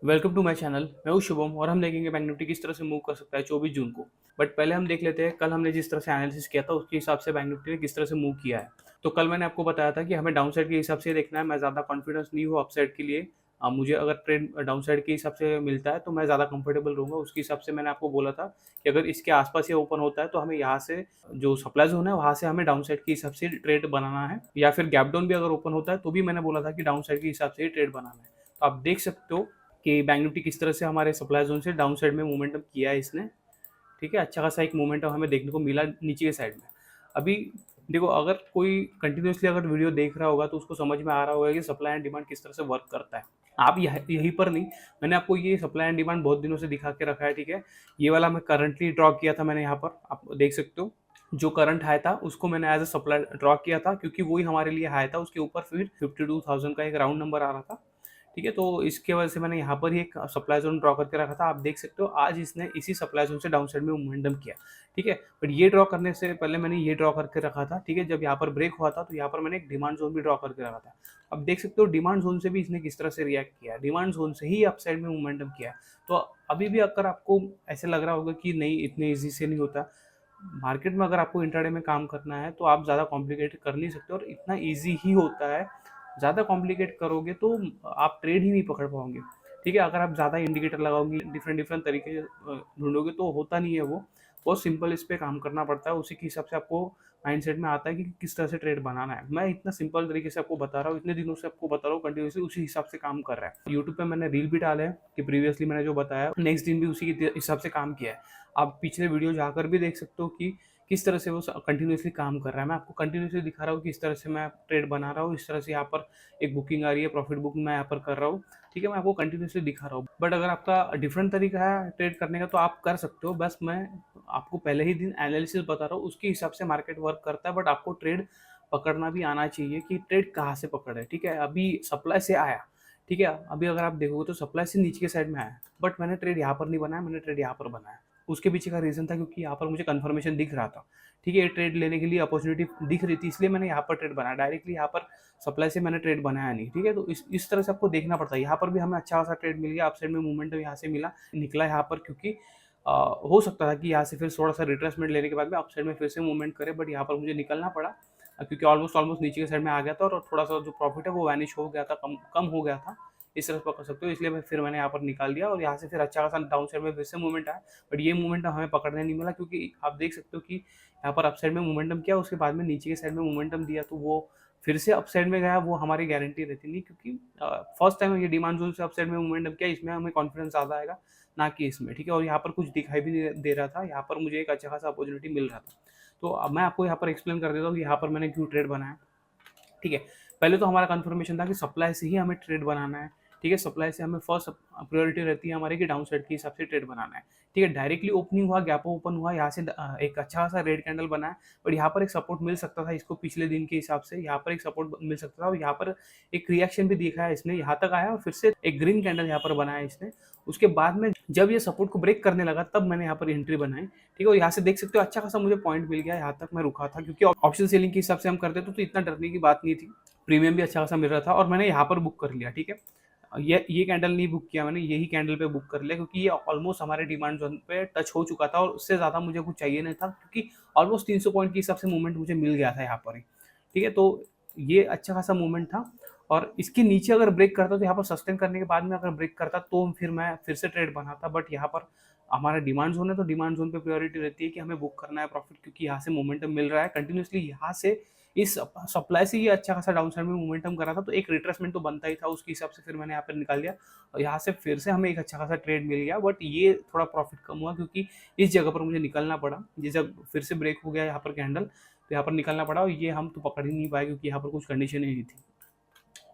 Welcome to my channel. मैं हूं शुभम और हम देखेंगे बैंक निफ्टी किस तरह से मूव कर सकता है 24 जून को। बट पहले हम देख लेते हैं कल हमने जिस तरह से एनालिसिस किया था उसके हिसाब से बैंक निफ्टी ने किस तरह से मूव किया है। तो कल मैंने आपको बताया था कि हमें डाउन साइड के हिसाब से देखना है। मैं ज़्यादा कॉन्फिडेंस नहीं हूँ अपसाइड के लिए। मुझे अगर ट्रेंड डाउन साइड के हिसाब से मिलता है तो मैं ज़्यादा कंफर्टेबल रहूँगा। उसके हिसाब से मैंने आपको बोला था कि अगर इसके आसपास ये ओपन होता है तो हमें यहाँ से जो सप्लाई जोन है वहाँ से हमें डाउन साइड के हिसाब से ट्रेड बनाना है, या फिर गैप डाउन भी अगर ओपन होता है तो भी मैंने बोला था कि डाउन साइड के हिसाब से ही ट्रेड बनाना है। तो आप देख सकते हो कि बैंक निफ्टी किस तरह से हमारे सप्लाई जोन से डाउन साइड में मोमेंटम किया है इसने। ठीक है, अच्छा खासा एक मोमेंटम हमें देखने को मिला नीचे के साइड में। अभी देखो, अगर कोई कंटिन्यूसली अगर वीडियो देख रहा होगा तो उसको समझ में आ रहा होगा कि सप्लाई एंड डिमांड किस तरह से वर्क करता है। आप यहीं पर नहीं, मैंने आपको ये सप्लाई एंड डिमांड बहुत दिनों से दिखा के रखा है। ठीक है, ये वाला मैं करंटली ड्रॉ किया था, मैंने यहाँ पर आप देख सकते हो जो करंट हाई था उसको मैंने एज अ सप्लाई ड्रॉ किया था, क्योंकि वही हमारे लिए हाई था। उसके ऊपर फिर 52,000 का एक राउंड नंबर आ रहा था। ठीक है, तो इसके वजह से मैंने यहाँ पर ही एक सप्लाई जोन ड्रॉ करके रखा था। आप देख सकते हो आज इसने इसी सप्लाई जोन से डाउन साइड में मोमेंटम किया। ठीक है, बट ये ड्रॉ करने से पहले मैंने ये ड्रॉ करके रखा था। ठीक है, जब यहाँ पर ब्रेक हुआ था तो यहाँ पर मैंने एक डिमांड जोन भी ड्रॉ करके रखा था। अब देख सकते हो डिमांड जोन से भी इसने किस तरह से रिएक्ट किया, डिमांड जोन से ही अपसाइड में मोमेंटम किया। तो अभी भी अगर आपको ऐसे लग रहा होगा कि नहीं इतने ईजी से नहीं होता मार्केट में, अगर आपको इंट्राडे में काम करना है तो आप ज़्यादा कॉम्प्लिकेट कर नहीं सकते और इतना ईजी ही होता है। ज़्यादा कॉम्प्लिकेट करोगे तो आप ट्रेड ही नहीं पकड़ पाओगे। ठीक है, अगर आप ज़्यादा इंडिकेटर लगाओगे, डिफरेंट डिफरेंट तरीके ढूंढोगे तो होता नहीं है वो। बहुत सिंपल इस पे काम करना पड़ता है, उसी के हिसाब से आपको माइंडसेट में आता है कि किस तरह से ट्रेड बनाना है। मैं इतना सिंपल तरीके से आपको बता रहा हूँ, इतने दिनों से आपको बता रहा हूँ, कंटिन्यूसली उसी हिसाब से काम कर रहा है। यूट्यूब पे मैंने रील भी डाले हैं कि प्रीवियसली मैंने जो बताया नेक्स्ट दिन भी उसी के हिसाब से काम किया है। आप पिछले वीडियो जाकर भी देख सकते हो कि किस तरह से वो कंटिन्यूसली काम कर रहा है। मैं आपको कंटिन्यूसली दिखा रहा हूँ कि इस तरह से मैं ट्रेड बना रहा हूँ, इस तरह से यहाँ पर एक बुकिंग आ रही है, प्रॉफिट बुकिंग मैं यहाँ पर कर रहा हूँ। ठीक है, मैं आपको कंटिन्यूसली दिखा रहा हूँ। बट अगर आपका डिफरेंट तरीका है ट्रेड करने का तो आप कर सकते हो। बस मैं आपको पहले ही दिन एनालिसिस बता रहा हूँ, उसके हिसाब से मार्केट वर्क करता है। बट आपको ट्रेड पकड़ना भी आना चाहिए कि ट्रेड कहाँ से पकड़े। ठीक है, अभी सप्लाई से आया। ठीक है, अभी अगर आप देखोगे तो सप्लाई से नीचे के साइड में आया, बट मैंने ट्रेड यहाँ पर नहीं बनाया, मैंने ट्रेड यहाँ पर बनाया। उसके पीछे का रीज़न था क्योंकि यहाँ पर मुझे कन्फर्मेशन दिख रहा था। ठीक है, ये ट्रेड लेने के लिए अपॉर्चुनिटी दिख रही थी, इसलिए मैंने यहाँ पर ट्रेड बनाया। डायरेक्टली यहाँ पर सप्लाई से मैंने ट्रेड बनाया नहीं। ठीक है, तो इस तरह से आपको देखना पड़ता है। यहाँ पर भी हमें अच्छा खासा ट्रेड मिल गया, अपसाइड में मूवमेंट यहाँ से मिला निकला यहाँ पर, क्योंकि हो सकता था कि यहाँ से फिर थोड़ा सा रिट्रेसमेंट लेने के बाद में अपसाइड में फिर से मूवमेंट करे, बट यहाँ पर मुझे निकलना पड़ा क्योंकि ऑलमोस्ट ऑलमोस्ट नीचे के साइड में आ गया था और थोड़ा सा जो प्रॉफिट है वो वैनिश हो गया था, कम कम हो गया था। इस तरह से पकड़ सकते हो, इसलिए फिर मैंने यहाँ पर निकाल दिया और यहाँ से फिर अच्छा खासा डाउन साइड में फिर से मूवमेंट आया। बट ये मूवमेंट हमें पकड़ने नहीं मिला, क्योंकि आप देख सकते हो कि यहाँ पर अपसाइड में मूवमेंटम किया, उसके बाद में नीचे के साइड में मूवमेंटम दिया, तो वो फिर से अपसाइड में गया, वो हमारी गारंटी रहती नहीं, क्योंकि फर्स्ट टाइम ये डिमांड जोन से अपसाइड में मूवमेंटम किया, इसमें हमें कॉन्फिडेंस ज़्यादा आएगा ना कि इसमें। ठीक है, और यहाँ पर कुछ दिखाई भी नहीं दे रहा था, यहाँ पर मुझे एक अच्छा खासा अपॉर्चुनिटी मिल रहा था। तो अब मैं आपको यहाँ पर एक्सप्लेन कर देता हूँ कि यहाँ पर मैंने क्यों ट्रेड बनाया। ठीक है, पहले तो हमारा कंफर्मेशन था कि सप्लाई से ही हमें ट्रेड बनाना है। ठीक है, सप्लाई से हमें फर्स्ट प्रायोरिटी रहती है हमारी कि डाउन साइड के हिसाब से ट्रेड बनाना है। ठीक है, डायरेक्टली ओपनिंग हुआ, गैप ओपन हुआ, यहाँ से एक अच्छा खासा रेड कैंडल बना है, बट यहाँ पर एक सपोर्ट मिल सकता था इसको पिछले दिन के हिसाब से, यहाँ पर एक सपोर्ट मिल सकता था और यहाँ पर एक रिएक्शन भी दिखा है इसने, यहाँ तक आया और फिर से एक ग्रीन कैंडल यहाँ पर बनाया इसने। उसके बाद में जब ये सपोर्ट को ब्रेक करने लगा तब मैंने यहाँ पर एंट्री बनाई। ठीक है, और यहाँ से देख सकते हो अच्छा खासा मुझे पॉइंट मिल गया, यहाँ तक मैं रुका था, क्योंकि ऑप्शन सेलिंग के हिसाब से हम करते तो इतना डरने की बात नहीं थी, प्रीमियम भी अच्छा खासा मिल रहा था और मैंने यहाँ पर बुक कर लिया। ठीक है, ये कैंडल नहीं बुक किया मैंने, यही कैंडल पे बुक कर लिया, क्योंकि ये ऑलमोस्ट हमारे डिमांड जोन पे टच हो चुका था और उससे ज़्यादा मुझे कुछ चाहिए नहीं था, क्योंकि ऑलमोस्ट 300 पॉइंट के हिसाब से मूवमेंट मुझे मिल गया था यहाँ पर ही। ठीक है, तो ये अच्छा खासा मूवमेंट था और इसके नीचे अगर ब्रेक करता तो यहाँ पर सस्टेन करने के बाद में अगर ब्रेक करता तो फिर मैं फिर से ट्रेड बनाता। बट यहाँ पर हमारा डिमांड जोन है तो डिमांड जोन पे प्रायोरिटी रहती है कि हमें बुक करना है प्रॉफिट, क्योंकि यहाँ से मोमेंटम मिल रहा है कंटिन्यूसली। यहाँ से इस सप्लाई से ये अच्छा खासा डाउन साइड में मोमेंटम कर रहा था, तो एक रिट्रेसमेंट तो बनता ही था, उसके हिसाब से फिर मैंने यहाँ पर निकाल दिया और यहाँ से फिर से हमें एक अच्छा खासा ट्रेड मिल गया। बट ये थोड़ा प्रॉफिट कम हुआ क्योंकि इस जगह पर मुझे निकलना पड़ा, ये जब फिर से ब्रेक हो गया यहाँ पर कैंडल तो यहाँ पर निकलना पड़ा और ये हम तो पकड़ ही नहीं पाए क्योंकि यहाँ पर कुछ कंडीशन ही नहीं थी।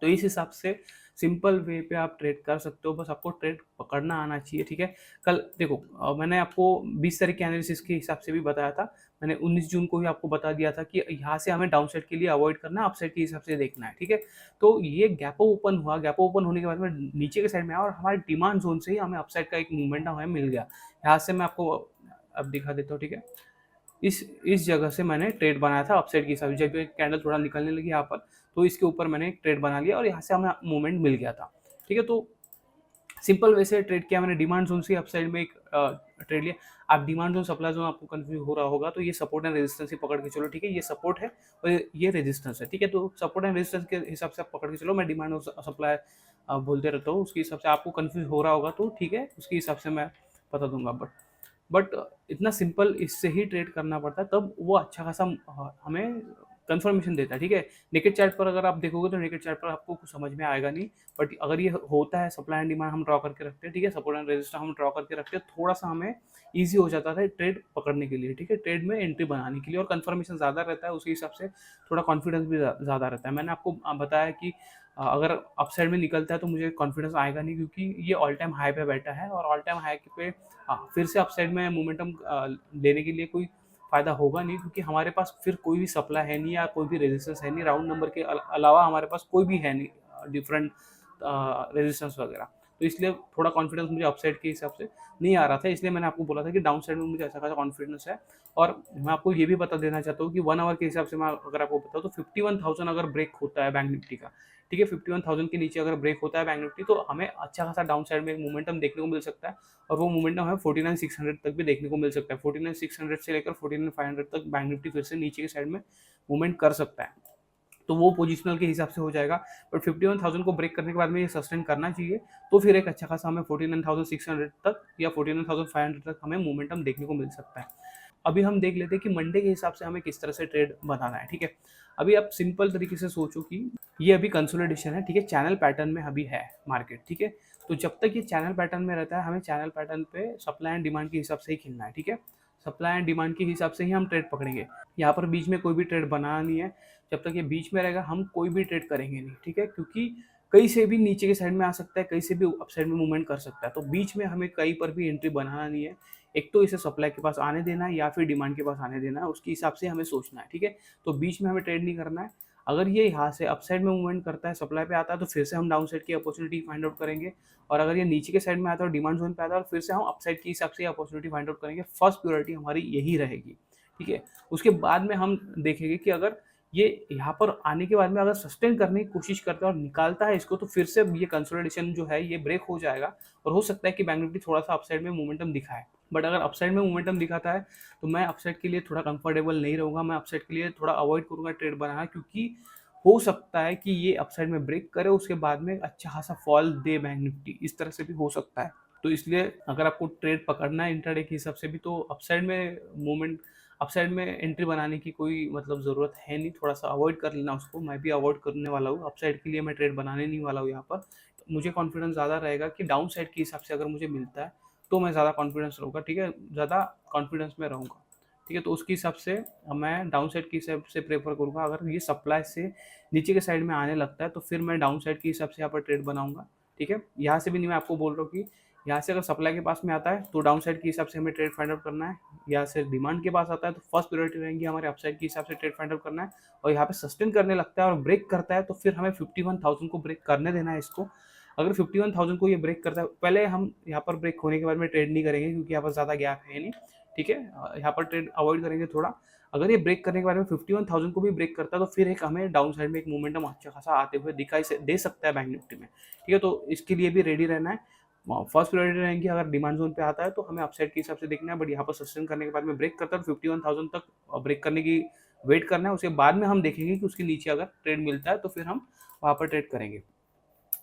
तो इस हिसाब से सिंपल वे पे आप ट्रेड कर सकते हो, बस आपको ट्रेड पकड़ना आना चाहिए। ठीक है, कल देखो मैंने आपको 20 तारीख के एनालिसिस के हिसाब से भी बताया था, मैंने 19 जून को भी आपको बता दिया था कि यहाँ से हमें डाउन साइड के लिए अवॉइड करना है, अपसाइड के हिसाब से देखना है। ठीक है, तो ये गैप ओपन हुआ, गैप ओपन होने के बाद में नीचे के साइड में आया और हमारे डिमांड जोन से ही हमें अपसाइड का एक मूवमेंट हमें मिल गया। यहाँ से मैं आपको अब दिखा देता हूँ। ठीक है, इस जगह से मैंने ट्रेड बनाया था अपसाइड के हिसाब से, जब ये कैंडल थोड़ा निकलने लगी यहाँ पर तो इसके ऊपर मैंने एक ट्रेड बना लिया और यहाँ से हमें मूवमेंट मिल गया था। ठीक है, तो सिंपल वैसे ट्रेड किया मैंने, डिमांड जोन से अपसाइड में एक ट्रेड लिया। आप डिमांड जोन सप्लाई जोन आपको कंफ्यूज हो रहा होगा, तो ये सपोर्ट एंड रेजिस्टेंस ही पकड़ के चलो, ठीक है। ये सपोर्ट है और ये रेजिस्टेंस है, ठीक है। तो सपोर्ट एंड रेजिस्टेंस के हिसाब से आप पकड़ के चलो। मैं डिमांड और सप्लाई बोलते रहता हूँ, उसके हिसाब से आपको कंफ्यूज हो रहा होगा तो ठीक है, उसके हिसाब से मैं बता दूंगा। बट इतना सिंपल इससे ही ट्रेड करना पड़ता है, तब वो अच्छा खासा हमें कंफर्मेशन देता है, ठीक है। नेकेड चार्ट पर अगर आप देखोगे तो नेकेड चार्ट पर आपको कुछ समझ में आएगा नहीं, बट अगर ये होता है, सप्लाई एंड डिमांड हम ड्रॉ करके रखते हैं, ठीक है, सपोर्ट एंड रेजिस्टेंस हम ड्रॉ करके रखते हैं, थोड़ा सा हमें ईजी हो जाता है ट्रेड पकड़ने के लिए, ठीक है, ट्रेड में एंट्री बनाने के लिए, और कंफर्मेशन ज़्यादा रहता है, उसी हिसाब से थोड़ा कॉन्फिडेंस भी ज़्यादा रहता है। मैंने आपको बताया कि अगर अपसाइड में निकलता है तो मुझे कॉन्फिडेंस आएगा नहीं, क्योंकि ये ऑल टाइम हाई पे बैठा है, और ऑल टाइम हाई पे फिर से अपसाइड में मोमेंटम लेने के लिए कोई फ़ायदा होगा नहीं, क्योंकि हमारे पास फिर कोई भी सप्लाई है नहीं या कोई भी रेजिस्टेंस है नहीं, राउंड नंबर के अलावा हमारे पास कोई भी है नहीं डिफरेंट रेजिस्टेंस वगैरह। तो इसलिए थोड़ा कॉन्फिडेंस मुझे अपसाइड के हिसाब से नहीं आ रहा था, इसलिए मैंने आपको बोला था कि डाउन साइड में मुझे अच्छा खासा कॉन्फिडेंस है। और मैं आपको ये भी बता देना चाहता हूँ कि 1 आवर के हिसाब से मैं अगर आपको बताऊँ तो 51,000 अगर ब्रेक होता है बैंक निफ्टी का, ठीक है, 51,000 के नीचे अगर ब्रेक होता है बैंक निफ्टी, तो हमें अच्छा खासा डाउन साइड में एक मोमेंटम देखने को मिल सकता है, और वो मोमेंटम हमें 49,600 तक भी देखने को मिल सकता है। 49,600 से लेकर 49,500 तक बैंक निफ्टी फिर से नीचे के साइड में मूवमेंट कर सकता है, तो वो पोजिशनल के हिसाब से हो जाएगा। बट 51,000 को ब्रेक करने के बाद में ये सस्टेन करना चाहिए, तो फिर एक अच्छा खासा हमें 49,600 तक या 49,500 तक हमें मोमेंटम देखने को मिल सकता है। अभी हम देख लेते हैं कि मंडे के हिसाब से हमें किस तरह से ट्रेड बनाना है, ठीक है। अभी आप सिंपल तरीके से सोचो कि ये अभी कंसोलिडेशन है, ठीक है, चैनल पैटर्न में अभी है मार्केट, ठीक है। तो जब तक ये चैनल पैटर्न में रहता है, हमें चैनल पैटर्न पे सप्लाई एंड डिमांड के हिसाब से ही खेलना है, ठीक है। सप्लाई एंड डिमांड के हिसाब से ही हम ट्रेड पकड़ेंगे। यहाँ पर बीच में कोई भी ट्रेड बनाना नहीं है। जब तक ये बीच में रहेगा हम कोई भी ट्रेड करेंगे नहीं, ठीक है, क्योंकि कहीं से भी नीचे के साइड में आ सकता है, कहीं से भी अप साइड में मूवमेंट कर सकता है, तो बीच में हमें कहीं पर भी एंट्री बनाना नहीं है। एक तो इसे सप्लाई के पास आने देना है या फिर डिमांड के पास आने देना है, उसके हिसाब से हमें सोचना है, ठीक है। तो बीच में हमें ट्रेड नहीं करना है। अगर ये यहाँ से अपसाइड में मूवमेंट करता है, सप्लाई पे आता है, तो फिर से हम डाउन साइड की अपॉर्चुनिटी फाइंड आउट करेंगे, और अगर ये नीचे के साइड में आता है और डिमांड जोन पे आता है, और फिर से हम अपसाइड के हिसाब से अपॉर्चुनिटी फाइंड आउट करेंगे। फर्स्ट प्रायोरिटी हमारी यही रहेगी, ठीक है। उसके बाद में हम देखेंगे कि अगर ये यहाँ पर आने के बाद में अगर सस्टेन करने की कोशिश करता है और निकालता है इसको, तो फिर से ये कंसोलिडेशन जो है ये ब्रेक हो जाएगा, और हो सकता है कि बैंक निफ्टी थोड़ा सा अपसाइड में मोमेंटम दिखाए। बट अगर अपसाइड में मोमेंटम दिखाता है तो मैं अपसाइड के लिए थोड़ा कंफर्टेबल नहीं रहूँगा, मैं अपसाइड के लिए थोड़ा अवॉइड करूँगा ट्रेड बनाना, क्योंकि हो सकता है कि ये अपसाइड में ब्रेक करे, उसके बाद में अच्छा खासा फॉल दे बैंक निफ्टी, इस तरह से भी हो सकता है। तो इसलिए अगर आपको ट्रेड पकड़ना है इंट्राडे के हिसाब से भी, तो अपसाइड में मूवमेंट, अपसाइड में एंट्री बनाने की कोई मतलब ज़रूरत है नहीं, थोड़ा सा अवॉइड कर लेना उसको। मैं भी अवॉइड करने वाला हूँ, अपसाइड के लिए मैं ट्रेड बनाने नहीं वाला हूँ यहाँ पर। तो मुझे कॉन्फिडेंस ज़्यादा रहेगा कि डाउन साइड के हिसाब से अगर मुझे मिलता है तो मैं ज़्यादा कॉन्फिडेंस रहूँगा, ठीक है, ज़्यादा कॉन्फिडेंस में रहूँगा, ठीक है। तो उसके हिसाब से मैं डाउन साइड के हिसाब से प्रेफर करूँगा। अगर ये सप्लाई से नीचे के साइड में आने लगता है तो फिर मैं डाउन साइड के हिसाब से यहाँ पर ट्रेड बनाऊँगा, ठीक है। यहाँ से भी नहीं, मैं आपको बोल रहा हूँ कि यहाँ से अगर सप्लाई के पास में आता है तो डाउन साइड के हिसाब से हमें ट्रेड फाइंड आउट करना है। यहाँ से डिमांड के पास आता है तो फर्स्ट प्रायोरिटी रहेंगी हमारे अपसाइड के हिसाब से ट्रेड फाइंड आउट करना है, और यहाँ पे सस्टेन करने लगता है और ब्रेक करता है तो फिर हमें 51,000 को ब्रेक करने देना है इसको। अगर 51,000 को ये ब्रेक करता है, पहले हम यहाँ पर ब्रेक होने के बाद में ट्रेड नहीं करेंगे, क्योंकि यहाँ पर ज़्यादा गैप है नहीं, ठीक है। यहाँ पर ट्रेड अवॉइड करेंगे थोड़ा। अगर ये ब्रेक करने के बाद में 51,000 को भी ब्रेक करता है तो फिर एक हमें डाउन साइड में एक मोमेंटम अच्छा खासा आते हुए दिखाई दे सकता है बैंक निफ्टी में, ठीक है। तो इसके लिए भी रेडी रहना है। फर्स्ट प्रायोरिटी रहेंगी, अगर डिमांड जोन पे आता है तो हमें अपसाइड के हिसाब से देखना है, बट यहाँ पर सस्टेन करने के बाद में ब्रेक करता है तो 51,000 तक ब्रेक करने की वेट करना है। उसके बाद में हम देखेंगे कि उसके नीचे अगर ट्रेड मिलता है तो फिर हम वहाँ पर ट्रेड करेंगे।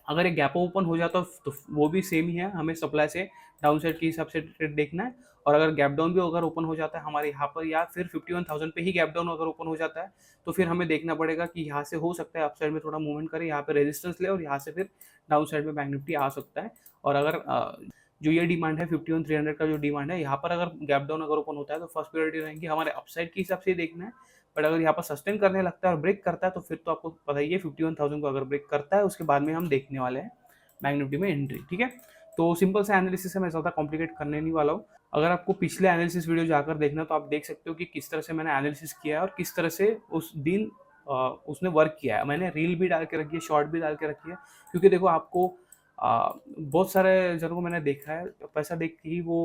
अगर एक गैप ओपन हो जाता है तो वो भी सेम ही है, हमें सप्लाई से डाउन साइड के हिसाब से ट्रेड देखना है। और अगर गैप डाउन भी अगर ओपन हो जाता है हमारे यहाँ पर, या फिर 51,000 पे ही गैप डाउन अगर ओपन हो जाता है, तो फिर हमें देखना पड़ेगा कि यहाँ से हो सकता है अपसाइड में थोड़ा मूवमेंट करे, यहाँ पे रेजिस्टेंस ले, और यहाँ से फिर डाउन साइड में बैंक निफ्टी आ सकता है। और अगर जो ये डिमांड है 51,300 का जो डिमांड है, यहाँ पर अगर गैप डाउन अगर ओपन होता है तो फर्स्ट प्रायोरिटी रहेंगी हमारे अपसाइड के हिसाब से देखना है। बट अगर यहाँ पर सस्टेन करने लगता है और ब्रेक करता है तो फिर तो आपको पता ही है 51,000 को अगर ब्रेक करता है उसके बाद में हम देखने वाले हैं बैंक निफ्टी में एंट्री, ठीक है। तो सिंपल से एनालिसिस है, मैं ज़्यादा कॉम्प्लिकेट करने नहीं वाला हूँ। अगर आपको पिछले एनालिसिस वीडियो जाकर देखना तो आप देख सकते हो कि किस तरह से मैंने एनालिसिस किया है और किस तरह से उस दिन उसने वर्क किया है। मैंने रील भी डाल के रखी है, शॉर्ट भी डाल के रखी है, क्योंकि देखो आपको बहुत सारे जनों को मैंने देखा है, पैसा देख के ही वो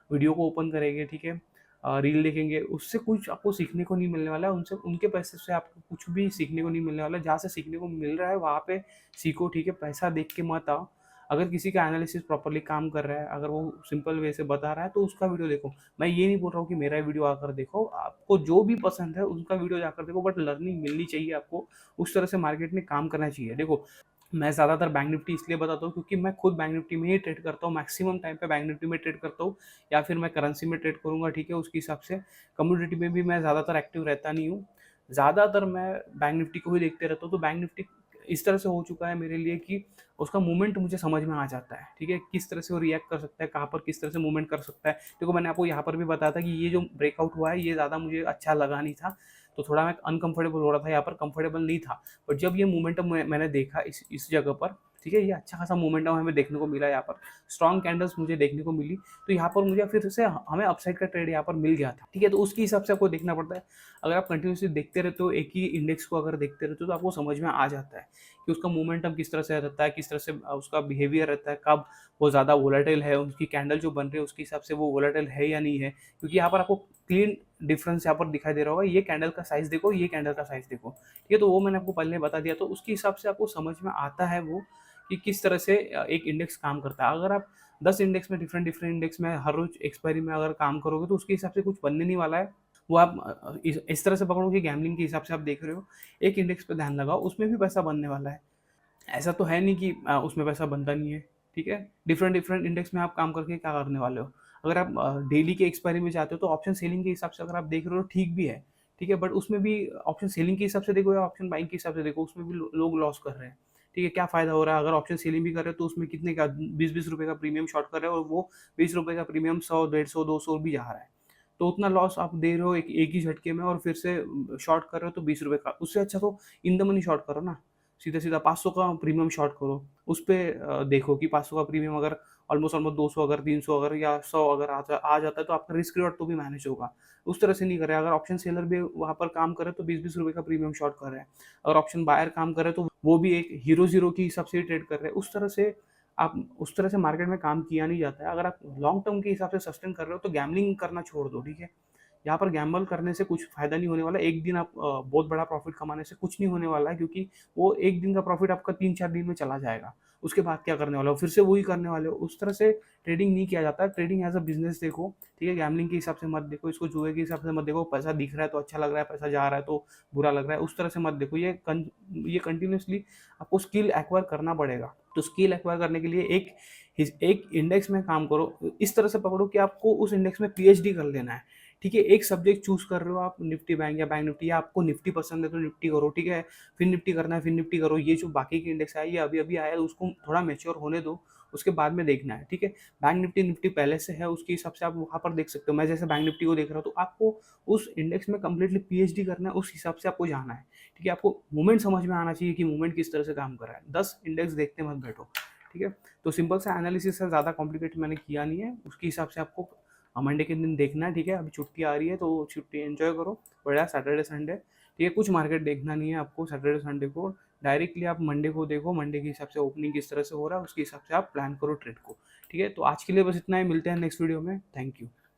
वीडियो को ओपन करेंगे, ठीक है, रील देखेंगे, उससे कुछ आपको सीखने को नहीं मिलने वाला है, उनसे उनके पैसे से आपको कुछ भी सीखने को नहीं मिलने वाला है। जहाँ से सीखने को मिल रहा है वहाँ पे सीखो, ठीक है, पैसा देख के मत आओ। अगर किसी का एनालिसिस प्रॉपर्ली काम कर रहा है, अगर वो सिंपल वे से बता रहा है तो उसका वीडियो देखो। मैं ये नहीं बोल रहा हूँ कि मेरा वीडियो आकर देखो, आपको जो भी पसंद है उसका वीडियो जाकर देखो, बट लर्निंग मिलनी चाहिए आपको, उस तरह से मार्केट में काम करना चाहिए। देखो मैं ज़्यादातर बैंक निफ्टी इसलिए बताता हूँ क्योंकि मैं खुद बैंक निफ्टी में ही ट्रेड करता हूँ, मैक्सिमम टाइम पे बैंक निफ्टी में ट्रेड करता हूँ, या फिर मैं करेंसी में ट्रेड करूँगा, ठीक है, उसके हिसाब से। कम्युनिटी में भी मैं ज़्यादातर एक्टिव रहता नहीं हूँ, ज़्यादातर मैं बैंक निफ्टी को ही देखते रहता हूँ। तो बैंक निफ्टी इस तरह से हो चुका है मेरे लिए कि उसका मूवमेंट मुझे समझ में आ जाता है, ठीक है, किस तरह से वो रिएक्ट कर सकता है, कहाँ पर किस तरह से मूवमेंट कर सकता है। देखो मैंने आपको यहाँ पर भी बताया था कि ये जो ब्रेकआउट हुआ है ये ज़्यादा मुझे अच्छा लगा नहीं था, तो थोड़ा मैं अनकंफर्टेबल हो रहा था, यहाँ पर कंफर्टेबल नहीं था। बट जब ये मोमेंटम मैंने देखा इस जगह पर, ठीक है, ये अच्छा खासा मोमेंटम हमें देखने को मिला, यहाँ पर स्ट्रॉन्ग कैंडल्स मुझे देखने को मिली, तो यहाँ पर मुझे फिर से हमें अपसाइड का ट्रेड यहाँ पर मिल गया था, ठीक है। तो उसके हिसाब से आपको देखना पड़ता है। अगर आप कंटिन्यूसली देखते रहते हो एक ही इंडेक्स को, अगर देखते रहते हो तो आपको समझ में आ जाता है कि उसका मोमेंटम किस तरह से रहता है, किस तरह से उसका बिहेवियर रहता है, कब वो ज़्यादा वोलेटाइल है, उनकी कैंडल जो बन रही है उसके हिसाब से वो वोलेटाइल है या नहीं है। क्योंकि यहाँ पर आपको क्लीन डिफरेंस यहाँ पर दिखाई दे रहा होगा, ये कैंडल का साइज देखो, ये कैंडल का साइज देखो, ठीक है। तो वो मैंने आपको पहले बता दिया, तो उसके हिसाब से आपको समझ में आता है वो कि किस तरह से एक इंडेक्स काम करता है। अगर आप 10 इंडेक्स में डिफरेंट डिफरेंट इंडेक्स में हर रोज एक्सपायरी में अगर काम करोगे तो उसके हिसाब से कुछ बनने नहीं वाला है। वो आप इस तरह से पकड़ो कि गैम्बलिंग के हिसाब से आप देख रहे हो, एक इंडेक्स पे ध्यान लगाओ, उसमें भी पैसा बनने वाला है। ऐसा तो है नहीं कि उसमें पैसा बनता नहीं है, ठीक है। डिफरेंट डिफरेंट इंडेक्स में आप काम करके क्या करने वाले हो। अगर आप डेली के एक्सपायरी में जाते हो तो ऑप्शन सेलिंग के हिसाब से अगर आप देख रहे हो ठीक भी है, ठीक है, बट उसमें भी ऑप्शन सेलिंग के हिसाब से देखो या ऑप्शन बाइंग के हिसाब से देखो, उसमें भी लोग लॉस कर रहे हैं, ठीक है। क्या फायदा हो रहा है, अगर ऑप्शन सेलिंग भी कर रहे हो तो उसमें कितने का 20-20 रुपए का प्रीमियम शॉर्ट कर रहे हो, और वो 20 रुपए का प्रीमियम 100, 150, 200 भी जा रहा है। तो उतना लॉस आप दे रहे हो एक ही झटके में, और फिर से शॉर्ट कर रहे हो तो 20 रुपए का। उससे अच्छा तो इन द मनी शॉर्ट करो ना, सीधा सीधा 500 का प्रीमियम शॉर्ट करो। उस पे देखो कि 500 का प्रीमियम अगर ऑलमोस्ट ऑलमोस्ट 200 अगर 300 अगर या 100 अगर आ जाता है तो आपका रिस्क रिवॉर्ड तो भी मैनेज होगा। उस तरह से नहीं करे। अगर ऑप्शन सेलर भी वहाँ पर काम करे तो 20-20 रुपए का प्रीमियम शॉर्ट कर रहे हैं। अगर ऑप्शन बायर काम करे तो वो भी एक हीरो जीरो के हिसाब से ही ट्रेड कर रहे हैं। उस तरह से मार्केट में काम किया नहीं जाता है। अगर आप लॉन्ग टर्म के हिसाब से सस्टेन कर रहे हो तो गैम्बलिंग करना छोड़ दो, ठीक है। यहाँ पर गैम्बल करने से कुछ फायदा नहीं होने वाला। एक दिन आप बहुत बड़ा प्रॉफिट कमाने से कुछ नहीं होने वाला है, क्योंकि वो एक दिन का प्रॉफिट आपका 3-4 दिन में चला जाएगा। उसके बाद क्या करने वाले हो, फिर से वही करने वाले हो। उस तरह से ट्रेडिंग नहीं किया जाता है। ट्रेडिंग एज अ बिजनेस देखो, ठीक है। गैम्बलिंग के हिसाब से मत देखो, इसको जुए के हिसाब से मत देखो। पैसा दिख रहा है तो अच्छा लग रहा है, पैसा जा रहा है तो बुरा लग रहा है, उस तरह से मत देखो। ये कंटिन्यूसली आपको स्किल एक्वायर करना पड़ेगा। तो स्किल एक्वायर करने के लिए एक इंडेक्स में काम करो, इस तरह से पकड़ो कि आपको उस इंडेक्स में पीएचडी कर लेना है, ठीक है। एक सब्जेक्ट चूज कर रहे हो आप, निफ्टी बैंक या बैंक निफ्टी, या आपको निफ्टी पसंद है तो निफ्टी करो, ठीक है। फिर निफ्टी करना है, फिर निफ्टी करो। ये जो बाकी के इंडेक्स आए ये अभी अभी आया है, उसको थोड़ा मैच्योर होने दो, उसके बाद में देखना है, ठीक है। बैंक निफ्टी पहले से है, उसके हिसाब से आप वहाँ पर देख सकते हो। मैं जैसे बैंक निफ्टी को देख रहा हूँ तो आपको उस इंडेक्स में कंप्लीटली पीएचडी करना है, उस हिसाब से आपको जाना है, ठीक है। आपको मूवमेंट समझ में आना चाहिए कि मूवमेंट किस तरह से काम कर रहा है। 10 इंडेक्स देखते मत बैठो, ठीक है। तो सिंपल सा एनालिसिस है, ज़्यादा कॉम्प्लिकेटेड मैंने किया नहीं है। उसके हिसाब से आपको मंडे के दिन देखना है, ठीक है। अभी छुट्टी आ रही है तो छुट्टी एंजॉय करो, बढ़िया सैटरडे संडे, ठीक है। कुछ मार्केट देखना नहीं है आपको सैटरडे संडे को, डायरेक्टली आप मंडे को देखो। मंडे के हिसाब से ओपनिंग किस तरह से हो रहा है उसके हिसाब से आप प्लान करो ट्रेड को, ठीक है। तो आज के लिए बस इतना ही, मिलते हैं नेक्स्ट वीडियो में। Thank you.